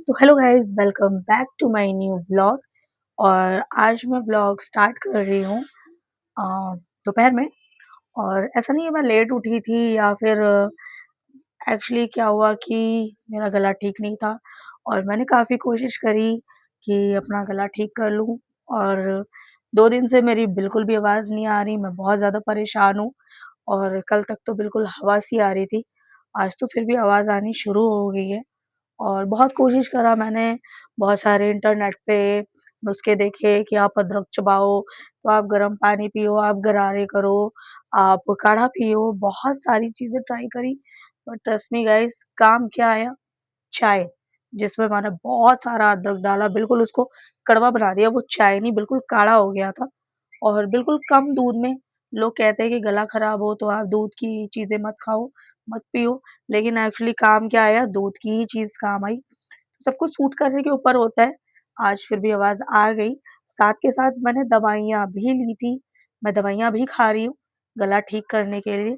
तो hello guys, welcome back to my new blog. और आज मैं ब्लॉग स्टार्ट कर रही हूँ दोपहर में। और ऐसा नहीं है मैं लेट उठी थी या फिर एक्चुअली क्या हुआ कि मेरा गला ठीक नहीं था और मैंने काफ़ी कोशिश करी कि अपना गला ठीक कर लूँ। और 2 दिन से मेरी बिल्कुल भी आवाज़ नहीं आ रही, मैं बहुत ज़्यादा परेशान हूँ। और कल तक तो बिल्कुल हवा सी आ रही थी, आज तो फिर भी आवाज़ आनी शुरू हो गई है। और बहुत कोशिश करा मैंने, बहुत सारे इंटरनेट पे नुस्खे देखे कि आप अदरक चबाओ, तो आप गर्म पानी पियो, आप गरारे करो, आप काढ़ा पियो, बहुत सारी चीज़ें ट्राई करी। बट ट्रस्ट मी गाइस, काम क्या आया? चाय, जिसमें मैंने बहुत सारा अदरक डाला, बिल्कुल उसको कड़वा बना दिया, वो चाय नहीं बिल्कुल काढ़ा हो गया था। और बिल्कुल कम दूध में। लोग कहते हैं कि गला खराब हो तो आप दूध की चीज़ें मत खाओ, मत पियो, लेकिन एक्चुअली काम क्या आया? दूध की ही चीज़ काम आई। सब कुछ सूट करने के ऊपर होता है। आज फिर भी आवाज़ आ गई। साथ के साथ मैंने दवाइयाँ भी ली थी, मैं दवाइयाँ भी खा रही हूँ, गला ठीक करने के लिए।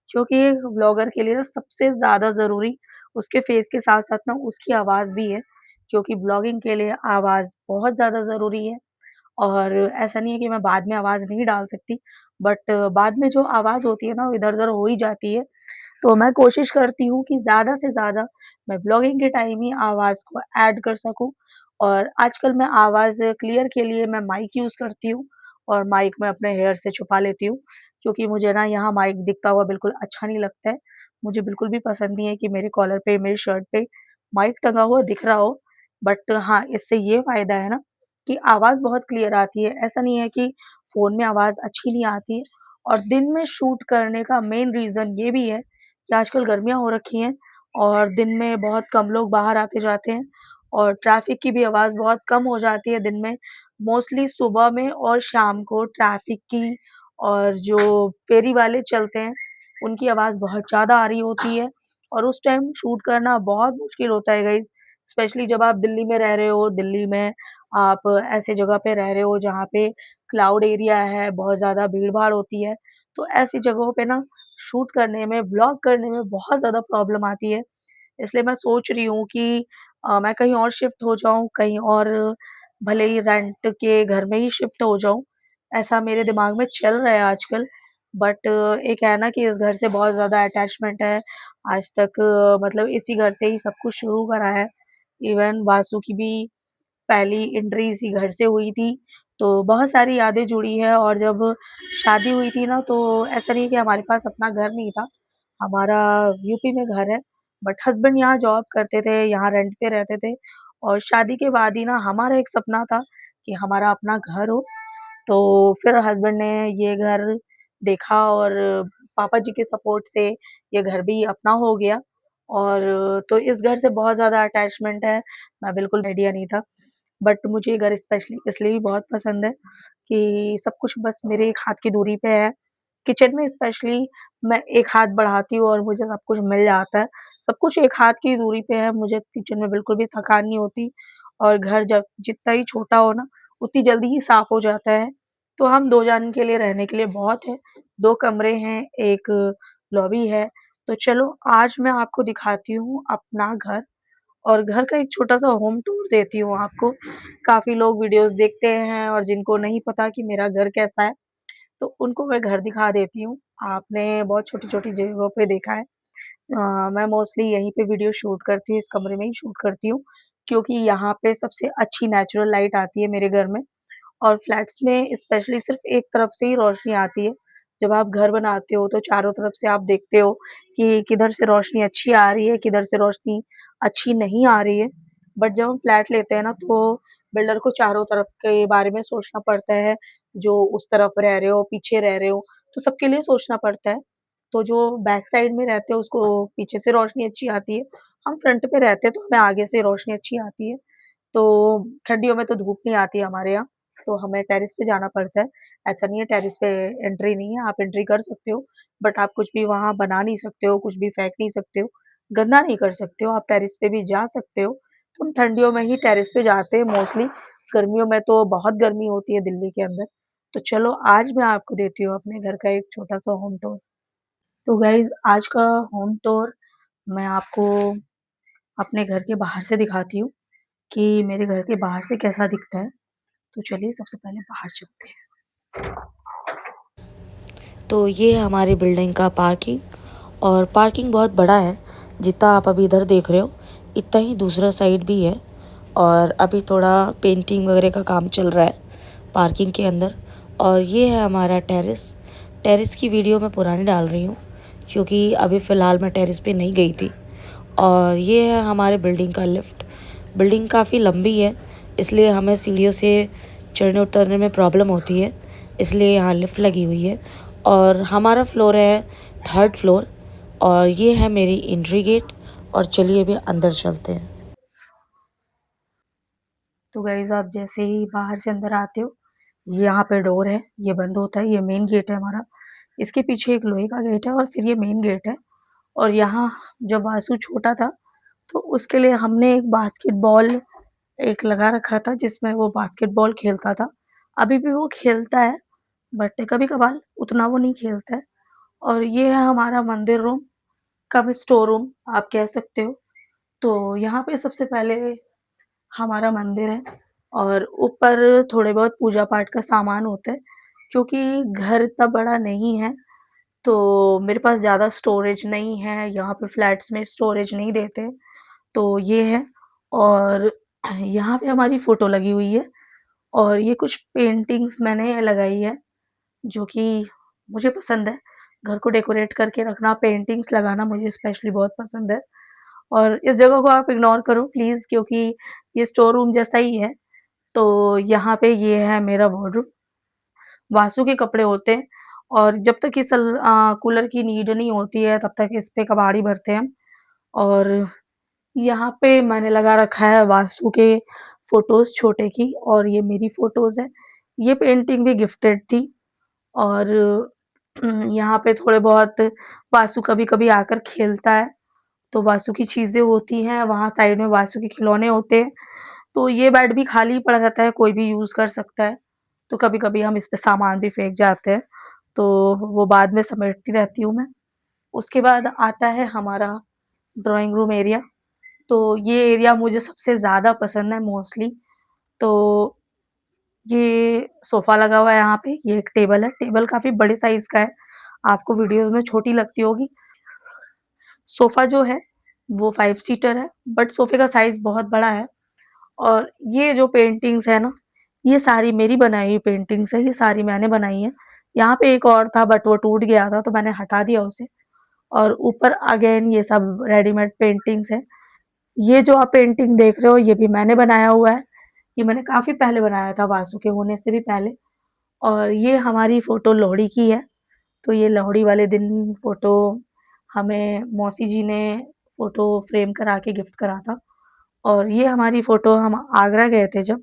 क्योंकि एक व्लॉगर के लिए ना सबसे ज़्यादा ज़रूरी उसके फेस के साथ-साथ ना उसकी आवाज़ भी है, क्योंकि ब्लॉगिंग के लिए आवाज़ बहुत ज़्यादा ज़रूरी है। और ऐसा नहीं है कि मैं बाद में आवाज़ नहीं डाल सकती, बट बाद में जो आवाज़ होती है ना, वो इधर-उधर हो ही जाती है। तो मैं कोशिश करती हूँ कि ज़्यादा से ज़्यादा मैं ब्लॉगिंग के टाइम ही आवाज़ को ऐड कर सकूँ। और आजकल मैं आवाज़ क्लियर के लिए मैं माइक यूज़ करती हूँ और माइक मैं अपने हेयर से छुपा लेती हूँ, क्योंकि मुझे ना यहाँ माइक दिखता हुआ बिल्कुल अच्छा नहीं लगता है। मुझे बिल्कुल भी पसंद नहीं है कि मेरे कॉलर पे, मेरी शर्ट पे माइक टंगा हुआ दिख रहा हो। बट हाँ, इससे ये फ़ायदा है ना कि आवाज़ बहुत क्लियर आती है। ऐसा नहीं है कि फ़ोन में आवाज़ अच्छी नहीं आती है। और दिन में शूट करने का मेन रीज़न ये भी है कि आजकल गर्मियाँ हो रखी हैं और दिन में बहुत कम लोग बाहर आते-जाते हैं और ट्रैफ़िक की भी आवाज़ बहुत कम हो जाती है दिन में। मोस्टली सुबह में और शाम को ट्रैफ़िक की और जो फेरी वाले चलते हैं, उनकी आवाज़ बहुत ज़्यादा आ रही होती है और उस टाइम शूट करना बहुत मुश्किल होता है गाइज़। स्पेशली जब आप दिल्ली में रह रहे हो, दिल्ली में आप ऐसे जगह पे रह रहे हो जहाँ पे क्लाउड एरिया है, बहुत ज़्यादा भीड़-भाड़ होती है, तो ऐसी जगहों पे ना शूट करने में, व्लॉग करने में बहुत ज़्यादा प्रॉब्लम आती है। इसलिए मैं सोच रही हूँ कि मैं कहीं और शिफ्ट हो जाऊँ, कहीं और भले ही रेंट के घर में ही शिफ्ट हो जाऊँ, ऐसा मेरे दिमाग में चल रहा है आजकल। बट एक है ना कि इस घर से बहुत ज़्यादा अटैचमेंट है, आज तक मतलब इसी घर से ही सब कुछ शुरू करा है। इवन वासु की भी पहली एंट्री इसी घर से हुई थी, तो बहुत सारी यादें जुड़ी हैं। और जब शादी हुई थी ना, तो ऐसा नहीं है कि हमारे पास अपना घर नहीं था, हमारा यूपी में घर है, बट हस्बैंड यहाँ जॉब करते थे, यहाँ रेंट पे रहते थे। और शादी के बाद ही ना हमारा एक सपना था कि हमारा अपना घर हो, तो फिर हस्बैंड ने ये घर देखा और पापा जी के सपोर्ट से ये घर भी अपना हो गया। और तो इस घर से बहुत ज़्यादा अटैचमेंट है, मैं बिल्कुल आइडिया नहीं था। बट मुझे ये घर स्पेशली इसलिए भी बहुत पसंद है कि सब कुछ बस मेरे एक हाथ की दूरी पे है। किचन में स्पेशली मैं एक हाथ बढ़ाती हूँ और मुझे सब कुछ मिल जाता है। सब कुछ एक हाथ की दूरी पे है, मुझे किचन में बिल्कुल भी थकान नहीं होती। और घर जब जितना ही छोटा हो ना, उतनी जल्दी ही साफ हो जाता है। तो हम 2 जन के लिए रहने के लिए बहुत है। 2 कमरे हैं, 1 लॉबी है। तो चलो आज मैं आपको दिखाती हूँ अपना घर और घर का एक छोटा-सा होम टूर देती हूँ आपको। काफ़ी लोग वीडियोज़ देखते हैं और जिनको नहीं पता कि मेरा घर कैसा है, तो उनको मैं घर दिखा देती हूँ। आपने बहुत छोटी-छोटी जगहों पे देखा है। मैं मोस्टली यहीं पे वीडियो शूट करती हूँ, इस कमरे में ही शूट करती हूँ, क्योंकि यहाँ पे सबसे अच्छी नेचुरल लाइट आती है मेरे घर में। और फ्लैट्स में स्पेशली सिर्फ़ एक तरफ से ही रोशनी आती है। जब आप घर बनाते हो तो चारों तरफ से आप देखते हो कि किधर से रोशनी अच्छी आ रही है, किधर से रोशनी अच्छी नहीं आ रही है। बट जब हम फ्लैट लेते हैं ना, तो बिल्डर को चारों तरफ के बारे में सोचना पड़ता है, जो उस तरफ रह रहे हो, पीछे रह रहे हो, तो सबके लिए सोचना पड़ता है। तो जो बैक साइड में रहते हैं उसको पीछे से रोशनी अच्छी आती है, हम फ्रंट पे रहते हैं तो हमें आगे से रोशनी अच्छी आती है। तो ठंडियों में तो धूप नहीं आती है हमारे यहाँ, तो हमें टेरेस पे जाना पड़ता है। ऐसा नहीं है टेरेस पे एंट्री नहीं है, आप एंट्री कर सकते हो, बट आप कुछ भी वहाँ बना नहीं सकते हो, कुछ भी फेंक नहीं सकते हो, गंदा नहीं कर सकते हो, आप टेरेस पे भी जा सकते हो। तो हम ठंडियों में ही टेरेस पे जाते हैं मोस्टली, गर्मियों में तो बहुत गर्मी होती है दिल्ली के अंदर। तो चलो आज मैं आपको देती हूँ अपने घर का एक छोटा-सा होम टूर। तो गाइज़ आज का होम टूर मैं आपको अपने घर के बाहर से दिखाती हूँ। कि मेरे घर के बाहर से कैसा दिखता है। तो चलिए सबसे पहले बाहर चलते हैं। तो ये है हमारी बिल्डिंग का पार्किंग, और पार्किंग बहुत बड़ा है। जितना आप अभी इधर देख रहे हो इतना ही दूसरा साइड भी है, और अभी थोड़ा पेंटिंग वगैरह का काम चल रहा है पार्किंग के अंदर। और ये है हमारा टेरेस। टेरेस की वीडियो मैं पुरानी डाल रही हूँ क्योंकि अभी फ़िलहाल मैं टेरेस पे नहीं गई थी। और ये है हमारे बिल्डिंग का लिफ्ट। बिल्डिंग काफ़ी लंबी है, इसलिए हमें सीढ़ियों से चढ़ने उतरने में प्रॉब्लम होती है, इसलिए यहाँ लिफ्ट लगी हुई है। और हमारा फ्लोर है 3rd फ्लोर, और ये है मेरी एंट्री गेट। और चलिए अभी अंदर चलते हैं। तो गाइज़ आप जैसे ही बाहर से अंदर आते हो, यहाँ पे डोर है, ये बंद होता है, ये मेन गेट है हमारा। इसके पीछे एक लोहे का गेट है और फिर ये मेन गेट है। और यहाँ जब वासु छोटा था, तो उसके लिए हमने एक बास्केटबॉल एक लगा रखा था जिसमें वो बास्केटबॉल खेलता था। अभी भी वो खेलता है, बट कभी-कभार उतना वो नहीं खेलता है। और ये है हमारा मंदिर रूम, कम स्टोर रूम आप कह सकते हो। तो यहाँ पे सबसे पहले हमारा मंदिर है और ऊपर थोड़े बहुत पूजा पाठ का सामान होता है, क्योंकि घर इतना बड़ा नहीं है, तो मेरे पास ज़्यादा स्टोरेज नहीं है, यहाँ पे फ्लैट्स में स्टोरेज नहीं देते, तो ये है। और यहाँ पे हमारी फ़ोटो लगी हुई है और ये कुछ पेंटिंग्स मैंने लगाई है, जो कि मुझे पसंद है। घर को डेकोरेट करके रखना, पेंटिंग्स लगाना मुझे स्पेशली बहुत पसंद है। और इस जगह को आप इग्नोर करो प्लीज़, क्योंकि ये स्टोर रूम जैसा ही है। तो यहाँ पे ये है मेरा वार्डरोब, वासु के कपड़े होते हैं। और जब तक इस कूलर की नीड नहीं होती है तब तक इस पे कबाड़ी भरते हैं हम। और यहाँ पे मैंने लगा रखा है वासु के फ़ोटोज़ छोटे की, और ये मेरी फ़ोटोज़ हैं। ये पेंटिंग भी गिफ्टेड थी। और यहाँ पे थोड़े बहुत वासु कभी-कभी आकर खेलता है, तो वासु की चीज़ें होती हैं, वहाँ साइड में वासु के खिलौने होते हैं। तो ये बेड भी खाली पड़ा रहता है, कोई भी यूज़ कर सकता है। तो कभी-कभी हम इस पे सामान भी फेंक जाते हैं, तो वो बाद में समेटती रहती हूँ मैं। उसके बाद आता है हमारा ड्राइंग रूम एरिया, तो ये एरिया मुझे सबसे ज़्यादा पसंद है मोस्टली। तो ये सोफ़ा लगा हुआ है यहाँ पे, ये एक टेबल है, टेबल काफ़ी बड़े साइज़ का है, आपको वीडियोज़ में छोटी लगती होगी। सोफ़ा जो है, वो 5 सीटर है, बट सोफ़े का साइज़ बहुत बड़ा है। और ये जो पेंटिंग्स है ना, ये सारी मेरी बनाई हुई पेंटिंग्स है, ये सारी मैंने बनाई हैं। यहाँ पे एक और था बट वो टूट गया था तो मैंने हटा दिया उसे। और ऊपर अगेन ये सब रेडीमेड पेंटिंग्स हैं। ये जो आप पेंटिंग देख रहे हो ये भी मैंने बनाया हुआ है। ये मैंने काफ़ी पहले बनाया था, वासु के होने से भी पहले। और ये हमारी फ़ोटो लोहड़ी की है, तो ये लोहड़ी वाले दिन फ़ोटो हमें मौसी जी ने फ़ोटो फ्रेम करा के गिफ्ट करा था। और ये हमारी फ़ोटो हम आगरा गए थे जब,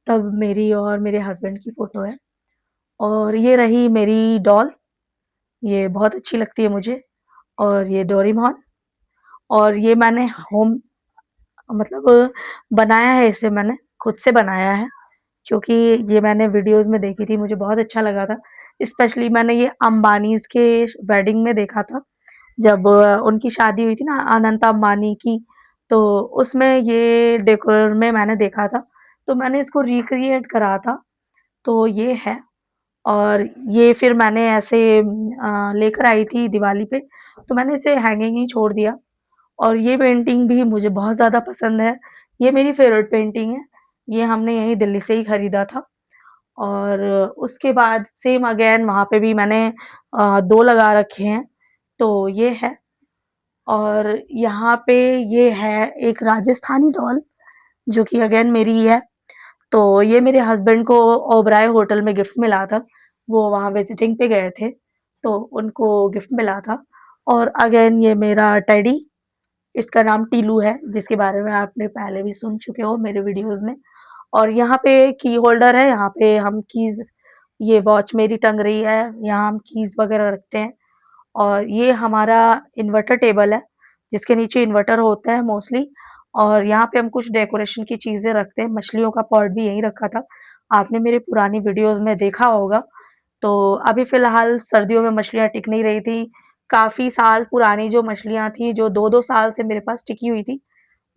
तब मेरी और मेरे हस्बैंड की फ़ोटो है। और ये रही मेरी डॉल, ये बहुत अच्छी लगती है मुझे। और ये डोरेमोन, और ये मैंने होम मतलब बनाया है, इसे मैंने खुद से बनाया है, क्योंकि ये मैंने वीडियोज़ में देखी थी, मुझे बहुत अच्छा लगा था। स्पेशली मैंने ये अंबानीज़ के वेडिंग में देखा था, जब उनकी शादी हुई थी ना अनंत अंबानी की, तो उसमें ये डेकोर में मैंने देखा था, तो मैंने इसको रिक्रिएट करा था, तो ये है। और ये फिर मैंने ऐसे लेकर आई थी दिवाली पे, तो मैंने इसे हैंगिंग ही छोड़ दिया। और ये पेंटिंग भी मुझे बहुत ज़्यादा पसंद है, ये मेरी फ़ेवरेट पेंटिंग है, ये हमने यहीं दिल्ली से ही खरीदा था। और उसके बाद सेम अगेन वहाँ पे भी मैंने 2 लगा रखे हैं, तो ये है। और यहाँ पे ये है एक राजस्थानी डॉल, जो कि अगेन मेरी ही है। तो ये मेरे हस्बैंड को ओबराय होटल में गिफ्ट मिला था, वो वहाँ विज़िटिंग पे गए थे, तो उनको गिफ्ट मिला था। और अगेन ये मेरा टेडी, इसका नाम टीलू है, जिसके बारे में आपने पहले भी सुन चुके हो मेरे वीडियोज़ में। और यहाँ पे की होल्डर है, यहाँ पे हम कीज़, ये वॉच मेरी टंग रही है, यहाँ हम कीज़ वग़ैरह रखते हैं। और ये हमारा इन्वर्टर टेबल है, जिसके नीचे इन्वर्टर होता है मोस्टली। और यहाँ पे हम कुछ डेकोरेशन की चीज़ें रखते हैं, मछलियों का पॉट भी यहीं रखा था, आपने मेरी पुरानी वीडियोज़ में देखा होगा। तो अभी फ़िलहाल सर्दियों में मछलियाँ टिक नहीं रही थी, काफ़ी साल पुरानी जो मछलियाँ थी, जो 2-2 साल से मेरे पास टिकी हुई थी,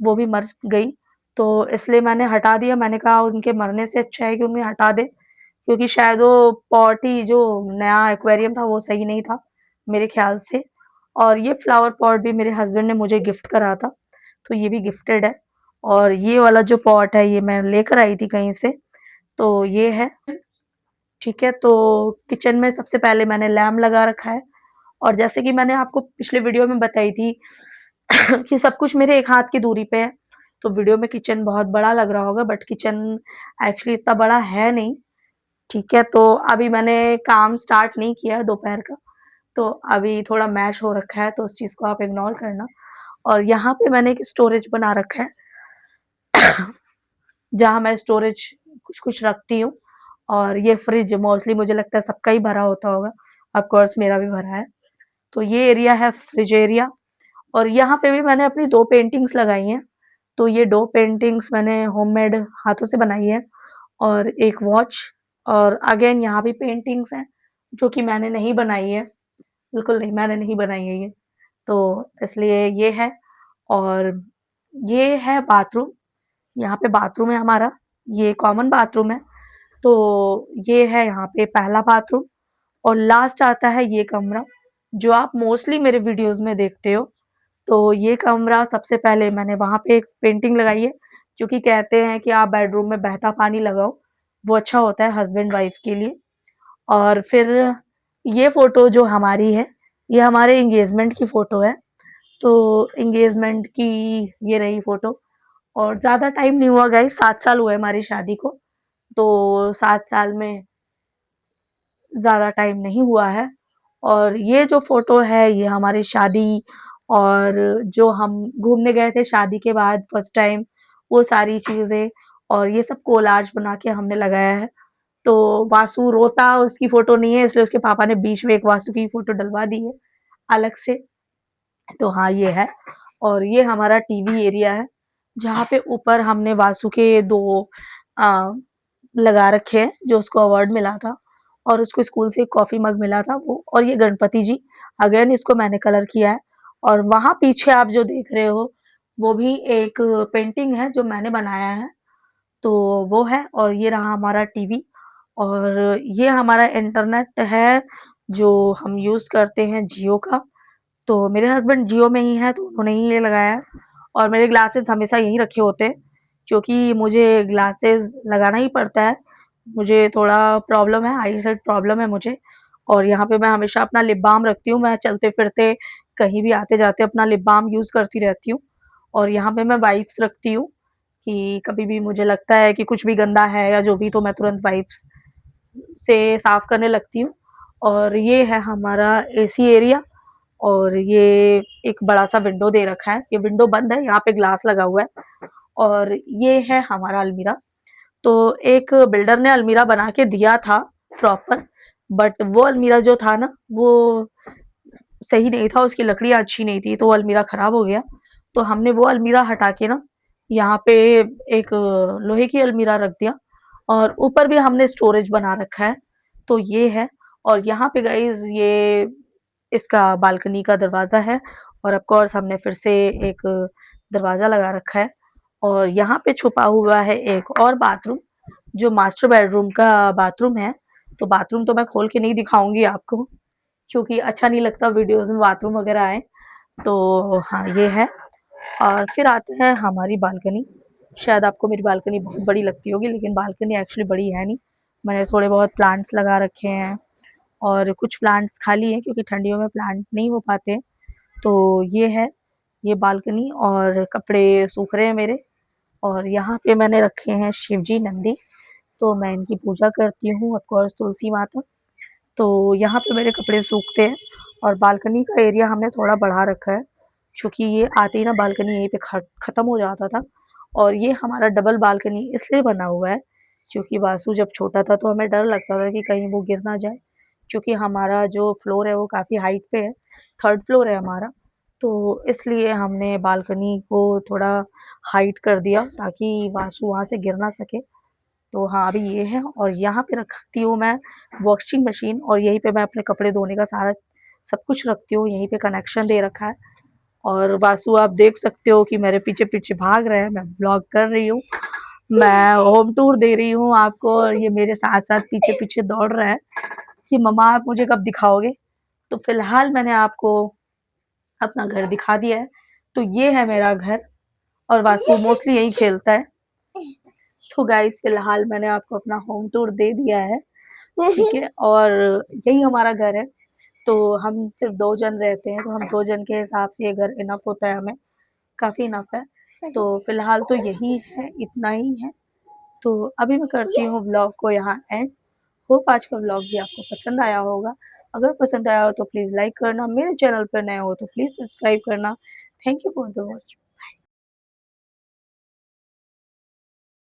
वो भी मर गई। तो इसलिए मैंने हटा दिया। मैंने कहा उनके मरने से अच्छा है कि उन्हें हटा दें, क्योंकि शायद वो पॉट ही जो नया एक्वेरियम था वो सही नहीं था मेरे ख्याल से। और ये फ्लावर पॉट भी मेरे हस्बैंड ने मुझे गिफ्ट करा था, तो ये भी गिफ्टेड है। और ये वाला जो पॉट है ये मैं लेकर आई थी कहीं से, तो ये है। ठीक है, तो किचन में सबसे पहले मैंने लैम्प लगा रखा है। और जैसे कि मैंने आपको पिछले वीडियो में बताई थी कि सब कुछ मेरे एक हाथ की दूरी पे है, तो वीडियो में किचन बहुत बड़ा लग रहा होगा, बट किचन एक्चुअली इतना बड़ा है नहीं। ठीक है, तो अभी मैंने काम स्टार्ट नहीं किया है दोपहर का, तो अभी थोड़ा मैश हो रखा है, तो उस चीज़ को आप इग्नोर करना। और यहाँ पे मैंने एक स्टोरेज बना रखा है, जहाँ मैं स्टोरेज कुछ-कुछ रखती हूँ। और ये फ्रिज मोस्टली मुझे लगता है सबका ही भरा होता होगा, ऑफ कोर्स मेरा भी भरा है। तो ये एरिया है फ्रिज एरिया। और यहाँ पे भी मैंने अपनी 2 पेंटिंग्स लगाई हैं। तो ये 2 पेंटिंग्स मैंने होममेड हाथों से बनाई है। और एक वॉच। और अगेन यहाँ भी पेंटिंग्स हैं, जो कि मैंने नहीं बनाई है। बिल्कुल नहीं, मैंने नहीं बनाई है ये। तो इसलिए ये है। और ये है बाथरूम। यहाँ पे बाथरूम है हमारा, ये कॉमन बाथरूम है। तो ये है यहाँ पे पहला बाथरूम। और लास्ट आता है ये कमरा, जो आप मोस्टली मेरे वीडियोज़ में देखते हो। तो ये कमरा सबसे पहले मैंने वहाँ पे एक पेंटिंग लगाई है, क्योंकि कहते हैं कि आप बेडरूम में बहता पानी लगाओ, वो अच्छा होता है हस्बैंड वाइफ के लिए। और फिर ये फ़ोटो जो हमारी है, ये हमारे एंगेजमेंट की फ़ोटो है। तो एंगेजमेंट की ये रही फ़ोटो। और ज़्यादा टाइम नहीं हुआ गाइस, 7 साल हुए हमारी शादी को। तो 7 साल में ज़्यादा टाइम नहीं हुआ है। और ये जो फ़ोटो है ये हमारी शादी, और जो हम घूमने गए थे शादी के बाद फर्स्ट टाइम, वो सारी चीज़ें। और ये सब कोलाज बना के हमने लगाया है। तो वासु रोता उसकी फ़ोटो नहीं है, इसलिए उसके पापा ने बीच में एक वासु की फ़ोटो डलवा दी है अलग से। तो हाँ, ये है। और ये हमारा टीवी एरिया है, जहाँ पे ऊपर हमने वासु के 2 अ, लगा रखे हैं, जो उसको अवार्ड मिला था। और उसको स्कूल से कॉफ़ी मग मिला था वो। और ये गणपति जी, अगेन इसको मैंने कलर किया है। और वहाँ पीछे आप जो देख रहे हो, वो भी एक पेंटिंग है जो मैंने बनाया है, तो वो है। और ये रहा हमारा टीवी। और ये हमारा इंटरनेट है, जो हम यूज़ करते हैं जियो का। तो मेरे हस्बैंड जियो में ही हैं, तो उन्होंने ही ये लगाया है। और मेरे ग्लासेस हमेशा यहीं रखे होते हैं, क्योंकि मुझे ग्लासेस लगाना ही पड़ता है। मुझे थोड़ा प्रॉब्लम है, आई साइट प्रॉब्लम है मुझे। और यहाँ पे मैं हमेशा अपना लिप बाम रखती हूँ, मैं चलते-फिरते कहीं भी आते-जाते अपना लिप बाम यूज़ करती रहती हूँ। और यहाँ पे मैं वाइप्स रखती हूँ, कि कभी भी मुझे लगता है कि कुछ भी गंदा है या जो भी, तो मैं तुरंत वाइप्स से साफ करने लगती हूँ। और ये है हमारा एसी एरिया। और ये एक बड़ा-सा विंडो दे रखा है, ये विंडो बंद है, यहाँ पे ग्लास लगा हुआ है। और ये है हमारा अलमीरा। तो एक बिल्डर ने अलमीरा बना के दिया था प्रॉपर, बट वो अलमीरा जो था ना, वो सही नहीं था, उसकी लकड़ियाँ अच्छी नहीं थी, तो वो अलमीरा खराब हो गया। तो हमने वो अलमीरा हटा के ना, यहाँ पे एक लोहे की अलमीरा रख दिया। और ऊपर भी हमने स्टोरेज बना रखा है, तो ये है। और यहाँ पे गाइज़ ये इसका बालकनी का दरवाज़ा है। और ऑफ कोर्स हमने फिर से एक दरवाज़ा लगा रखा है। और यहाँ पे छुपा हुआ है एक और बाथरूम, जो मास्टर बेडरूम का बाथरूम है। तो बाथरूम तो मैं खोल के नहीं दिखाऊँगी आपको, क्योंकि अच्छा नहीं लगता वीडियोज़ में बाथरूम वगैरह आए। तो हाँ, ये है। और फिर आते हैं हमारी बालकनी। शायद आपको मेरी बालकनी बहुत बड़ी लगती होगी, लेकिन बालकनी एक्चुअली बड़ी है नहीं। मैंने थोड़े बहुत प्लांट्स लगा रखे हैं, और कुछ प्लांट्स खाली हैं, क्योंकि ठंडियों में प्लांट नहीं हो पाते। तो ये है, ये बालकनी। और कपड़े सूख रहे हैं मेरे। और यहाँ पे मैंने रखे हैं शिव जी नंदी, तो मैं इनकी पूजा करती हूँ, ऑफ कोर्स तुलसी माता। तो यहाँ पे मेरे कपड़े सूखते हैं। और बालकनी का एरिया हमने थोड़ा बढ़ा रखा है, क्योंकि ये आते ही ना बालकनी यहीं पे खत्म हो जाता था। और ये हमारा डबल बालकनी इसलिए बना हुआ है, क्योंकि वासु जब छोटा था तो हमें डर लगता था कि कहीं वो गिर ना जाए, क्योंकि हमारा जो फ्लोर है वो काफ़ी हाइट पे है, 3rd फ्लोर है हमारा। तो इसलिए हमने बालकनी को थोड़ा हाइट कर दिया, ताकि वासु वहाँ से गिर ना सके। तो हाँ, अभी ये है। और यहाँ पे रखती हूँ मैं वॉशिंग मशीन, और यहीं पे मैं अपने कपड़े धोने का सारा सब कुछ रखती हूँ, यहीं पे कनेक्शन दे रखा है। और वासु आप देख सकते हो कि मेरे पीछे-पीछे भाग रहा है, मैं व्लॉग कर रही हूँ। मैं होम टूर दे रही हूँ आपको और ये मेरे साथ-साथ पीछे-पीछे दौड़ रहा है कि मम्मा आप मुझे कब दिखाओगे? तो फ़िलहाल मैंने आपको अपना घर दिखा दिया है। तो ये है मेरा घर और वासु मोस्टली यहीं खेलता है। तो गाइस फ़िलहाल मैंने आपको अपना होम टूर दे दिया है, ठीक है? और यही हमारा घर है। तो हम सिर्फ़ 2 जन रहते हैं, तो हम 2 जन के हिसाब से ये घर इनफ़ होता है हमें, काफ़ी इनफ़ है। तो फ़िलहाल तो यही है, इतना ही है। तो अभी मैं करती हूँ व्लॉग को यहाँ एंड। होप आज का व्लॉग भी आपको पसंद आया होगा। अगर पसंद आया हो तो प्लीज़ लाइक करना, मेरे चैनल पर नए हो तो प्लीज़ सब्सक्राइब करना। Thank you for the watch.